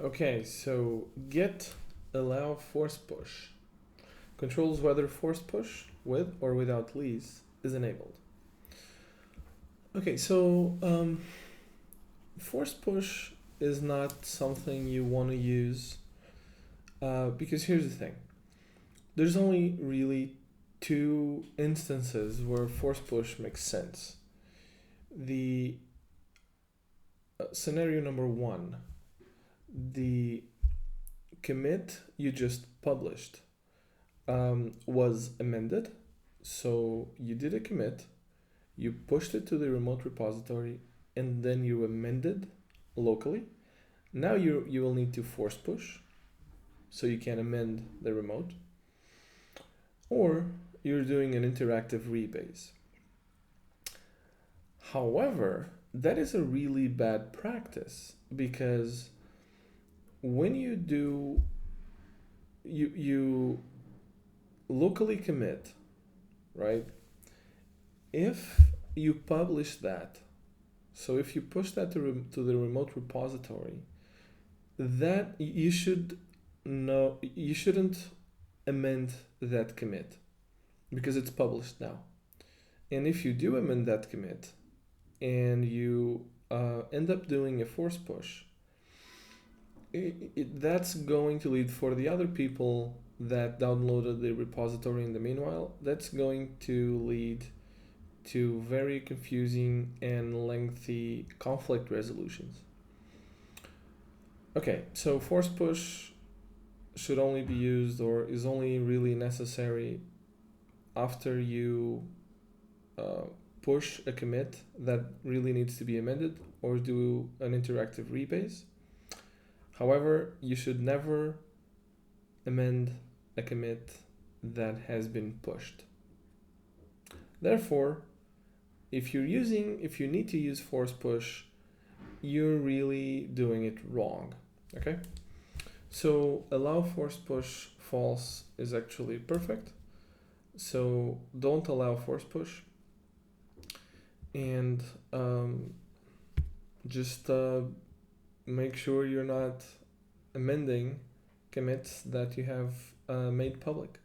Okay, so git.allowForcePush controls whether force push with or without lease is enabled. Okay, so force push is not something you want to use because here's the thing. There's only really two instances where force push makes sense. The scenario number one, the commit you just published was amended. So you did a commit, you pushed it to the remote repository, and then you amended locally. Now you will need to force push, so you can amend the remote. Or you're doing an interactive rebase. However, that is a really bad practice because when you do you locally commit, right? If you publish that, so if you push that to the remote repository, that you shouldn't amend that commit because it's published now. And if you do amend that commit and you end up doing a force push, that's going to lead for the other people that downloaded the repository in the meanwhile, that's going to lead to very confusing and lengthy conflict resolutions. Okay, so force push should only be used or is only really necessary after you push a commit that really needs to be amended or do an interactive rebase. However, you should never amend a commit that has been pushed. Therefore, if you need to use force push, you're really doing it wrong. Okay? So allow force push false is actually perfect. So don't allow force push. And just make sure you're not amending commits that you have made public.